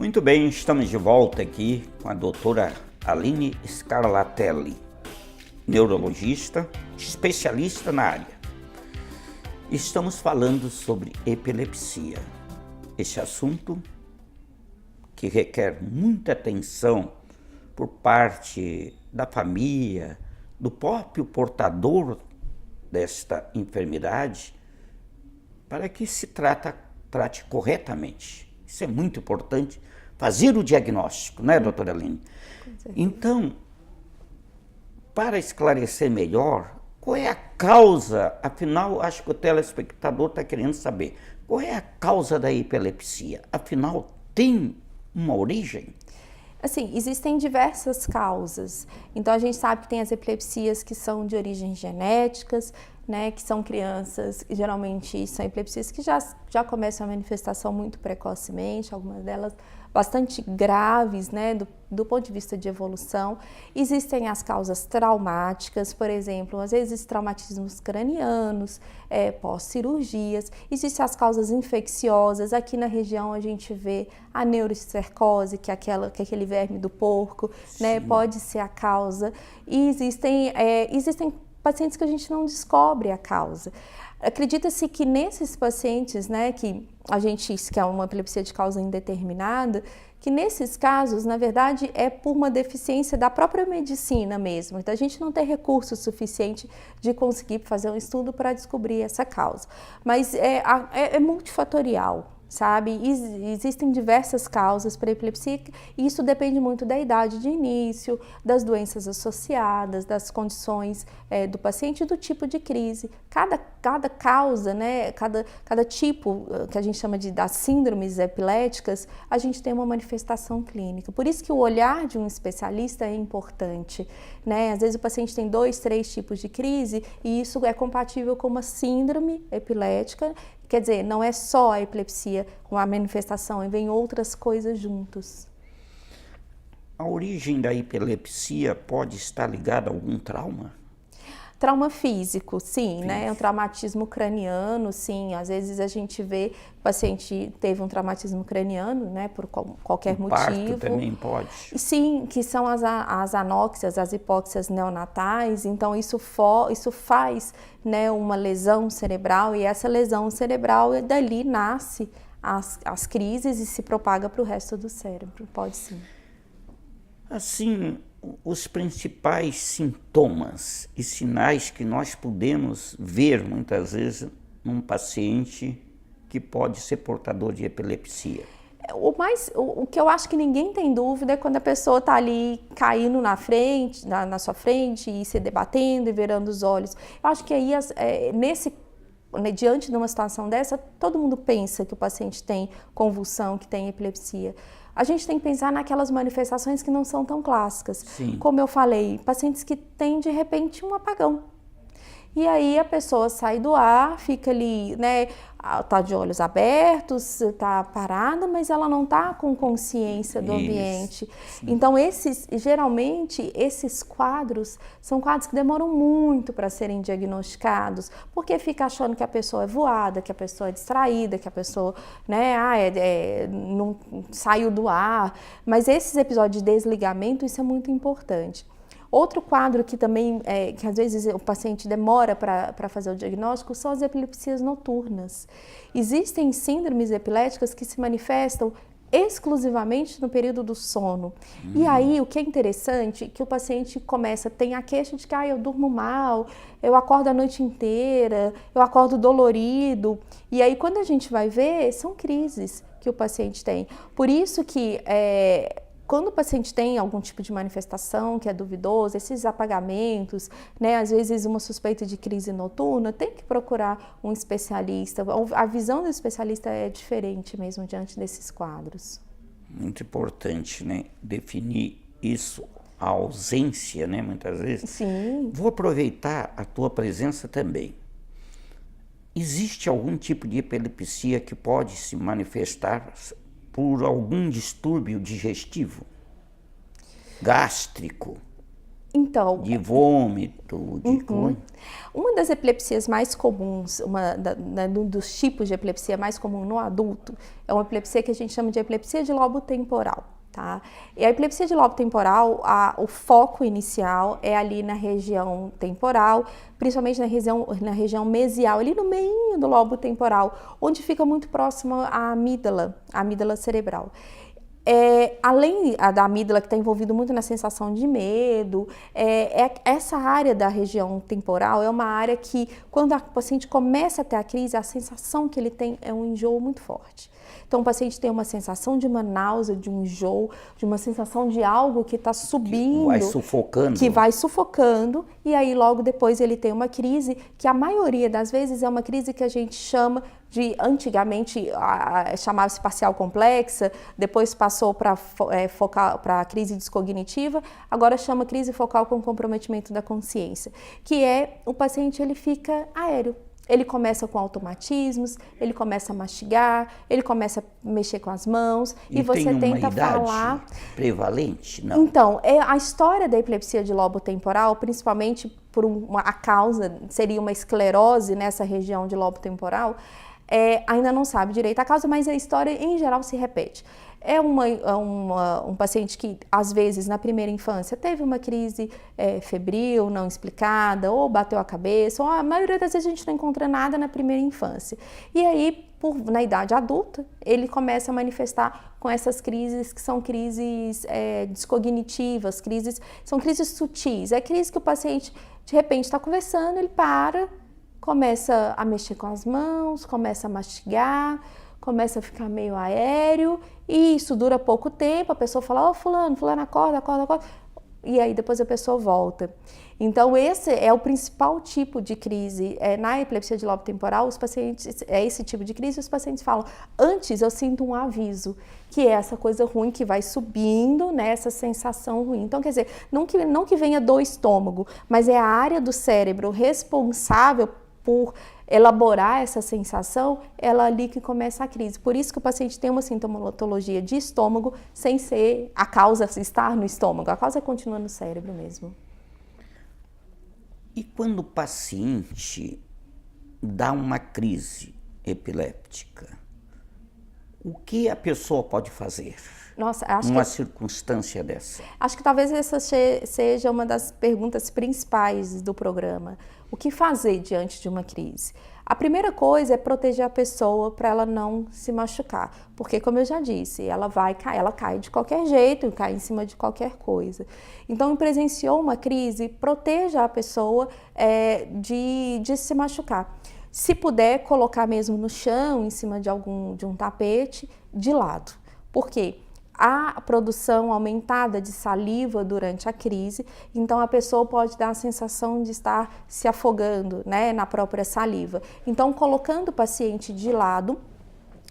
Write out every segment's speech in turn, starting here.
Muito bem, estamos de volta aqui com a doutora Aline Scarlatelli, neurologista, especialista na área. Estamos falando sobre epilepsia, esse assunto que requer muita atenção por parte da família, do próprio portador desta enfermidade, para que se trate corretamente. Isso é muito importante, fazer o diagnóstico, né, doutora Aline? Então, para esclarecer melhor, qual é a causa, afinal, acho que o telespectador está querendo saber, qual é a causa da epilepsia? Afinal, tem uma origem? Assim, existem diversas causas. Então, a gente sabe que tem as epilepsias que são de origem genéticas, né, que são crianças, geralmente são epilepsias que já começam a manifestação muito precocemente, algumas delas bastante graves, né, do ponto de vista de evolução. Existem as causas traumáticas, por exemplo, às vezes traumatismos cranianos, pós-cirurgias. Existem as causas infecciosas. Aqui na região a gente vê a neurocicercose, que é aquele verme do porco, né, pode ser a causa. E existem pacientes que a gente não descobre a causa. Acredita-se que nesses pacientes, né, que é uma epilepsia de causa indeterminada, que nesses casos, na verdade, é por uma deficiência da própria medicina mesmo. Então, a gente não tem recurso suficiente de conseguir fazer um estudo para descobrir essa causa. Mas é multifatorial, sabe? Existem diversas causas para epilepsia e isso depende muito da idade de início, das doenças associadas, das condições do paciente e do tipo de crise. Cada causa, né, cada tipo que a gente chama das síndromes epiléticas, a gente tem uma manifestação clínica. Por isso que o olhar de um especialista é importante, né? Às vezes o paciente tem 2, 3 tipos de crise e isso é compatível com uma síndrome epilética. Quer dizer, não é só a epilepsia com a manifestação, e vem outras coisas juntos. A origem da epilepsia pode estar ligada a algum trauma? Trauma físico, sim, né? Um traumatismo craniano, sim. Às vezes a gente vê o paciente teve um traumatismo craniano, né? Por qualquer motivo. Parto também pode? Sim, que são as anóxias, as hipóxias neonatais. Então isso faz, né, uma lesão cerebral e essa lesão cerebral dali nasce as crises e se propaga para o resto do cérebro. Pode sim. Assim, os principais sintomas e sinais que nós podemos ver muitas vezes num paciente que pode ser portador de epilepsia. O que eu acho que ninguém tem dúvida é quando a pessoa está ali caindo na sua frente e se debatendo e virando os olhos. Eu acho que aí, diante de uma situação dessa, todo mundo pensa que o paciente tem convulsão, que tem epilepsia. A gente tem que pensar naquelas manifestações que não são tão clássicas. Sim. Como eu falei, pacientes que têm de repente um apagão. E aí a pessoa sai do ar, fica ali, né, tá de olhos abertos, tá parada, mas ela não tá com consciência do ambiente. Sim. Então geralmente esses quadros são quadros que demoram muito para serem diagnosticados, porque fica achando que a pessoa é voada, que a pessoa é distraída, que a pessoa, né, não saiu do ar. Mas esses episódios de desligamento, isso é muito importante. Outro quadro que também, que às vezes o paciente demora para fazer o diagnóstico, são as epilepsias noturnas. Existem síndromes epiléticas que se manifestam exclusivamente no período do sono. E aí, o que é interessante é que o paciente tem a queixa de que eu durmo mal, eu acordo a noite inteira, eu acordo dolorido. E aí, quando a gente vai ver, são crises que o paciente tem. Por isso que quando o paciente tem algum tipo de manifestação que é duvidosa, esses apagamentos, né, às vezes uma suspeita de crise noturna, tem que procurar um especialista. A visão do especialista é diferente mesmo diante desses quadros. Muito importante, né, definir isso, a ausência, né, muitas vezes. Sim. Vou aproveitar a tua presença também. Existe algum tipo de epilepsia que pode se manifestar por algum distúrbio digestivo, gástrico? Então, de vômito, de coisa. uma das epilepsias mais comuns, um dos tipos de epilepsia mais comum no adulto, é uma epilepsia que a gente chama de epilepsia de lobo temporal. Tá? E a epilepsia de lobo temporal, o foco inicial é ali na região temporal, principalmente na região mesial, ali no meio do lobo temporal, onde fica muito próximo à amígdala cerebral. Além da amígdala, que está envolvido muito na sensação de medo, essa área da região temporal é uma área que, quando o paciente começa a ter a crise, a sensação que ele tem é um enjoo muito forte. Então, o paciente tem uma sensação de uma náusea, de um enjoo, de uma sensação de algo que está subindo. Vai sufocando. Que vai sufocando, e aí logo depois ele tem uma crise, que a maioria das vezes é uma crise que a gente chama de, antigamente chamava-se parcial complexa, depois passou para crise descognitiva, agora chama crise focal com comprometimento da consciência, que é o paciente, ele fica aéreo. Ele começa com automatismos, ele começa a mastigar, ele começa a mexer com as mãos e você tem tenta uma idade falar. Prevalente? Não. Então, a história da epilepsia de lobo temporal, principalmente por a causa, seria uma esclerose nessa região de lobo temporal, ainda não sabe direito a causa, mas a história em geral se repete. É um paciente que, às vezes, na primeira infância, teve uma crise febril, não explicada, ou bateu a cabeça, ou a maioria das vezes a gente não encontra nada na primeira infância. E aí, na idade adulta, ele começa a manifestar com essas crises que são crises descognitivas, são crises sutis. É crise que o paciente, de repente, está conversando, ele para, começa a mexer com as mãos, começa a mastigar, começa a ficar meio aéreo, e isso dura pouco tempo, a pessoa fala, fulano, acorda, e aí depois a pessoa volta. Então esse é o principal tipo de crise, na epilepsia de lobo temporal, os pacientes, esse tipo de crise, os pacientes falam, antes eu sinto um aviso, que é essa coisa ruim que vai subindo, né, essa sensação ruim. Então quer dizer, não que venha do estômago, mas é a área do cérebro responsável por elaborar essa sensação, ela ali que começa a crise. Por isso que o paciente tem uma sintomatologia de estômago, sem ser a causa estar no estômago, a causa continua no cérebro mesmo. E quando o paciente dá uma crise epiléptica, o que a pessoa pode fazer? Nossa, numa circunstância dessa? Acho que talvez essa seja uma das perguntas principais do programa. O que fazer diante de uma crise? A primeira coisa é proteger a pessoa para ela não se machucar, porque, como eu já disse, ela cai de qualquer jeito, cai em cima de qualquer coisa. Então, presenciou uma crise, proteja a pessoa de se machucar. Se puder, colocar mesmo no chão, em cima de um tapete, de lado. Por quê? Há produção aumentada de saliva durante a crise, então a pessoa pode dar a sensação de estar se afogando, né, na própria saliva. Então, colocando o paciente de lado,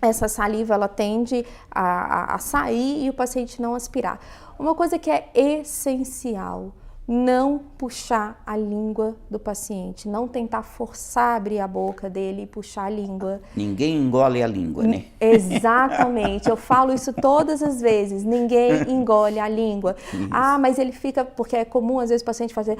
essa saliva ela tende a sair e o paciente não aspirar. Uma coisa que é essencial, não puxar a língua do paciente, não tentar forçar a abrir a boca dele e puxar a língua. Ninguém engole a língua, né? Exatamente, eu falo isso todas as vezes, ninguém engole a língua. Isso. Mas ele fica, porque é comum às vezes o paciente fazer,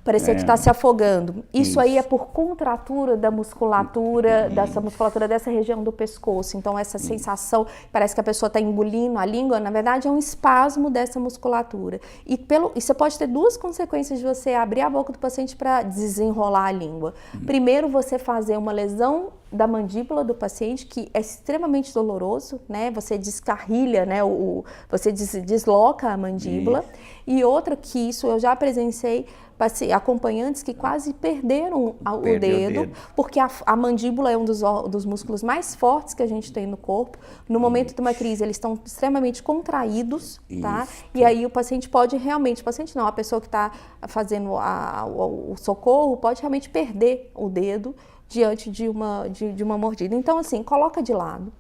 parecer que está se afogando. Isso aí é por contratura da musculatura, dessa musculatura dessa região do pescoço. Então essa sensação, parece que a pessoa está engolindo a língua, na verdade é um espasmo dessa musculatura. E você pode ter duas consequências de você abrir a boca do paciente para desenrolar a língua. Primeiro, você fazer uma lesão da mandíbula do paciente, que é extremamente doloroso, né? Você descarrilha, né? Você desloca a mandíbula. E outra que isso eu já presenciei, acompanhantes que quase perderam o dedo, porque a mandíbula é um dos músculos mais fortes que a gente tem no corpo. No momento de uma crise, eles estão extremamente contraídos, tá? E aí o paciente pode realmente, a pessoa que está fazendo o socorro pode realmente perder o dedo diante de uma mordida. Então, assim, coloca de lado.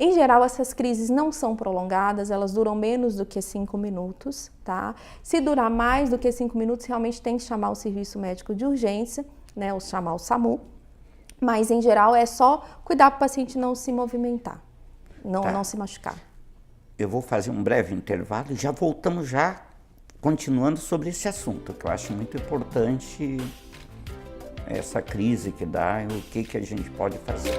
Em geral, essas crises não são prolongadas, elas duram menos do que 5 minutos, tá? Se durar mais do que 5 minutos, realmente tem que chamar o serviço médico de urgência, né? Ou chamar o SAMU. Mas, em geral, é só cuidar para o paciente não se movimentar, não se machucar. Eu vou fazer um breve intervalo e já voltamos já continuando sobre esse assunto, que eu acho muito importante, essa crise que dá e o que a gente pode fazer.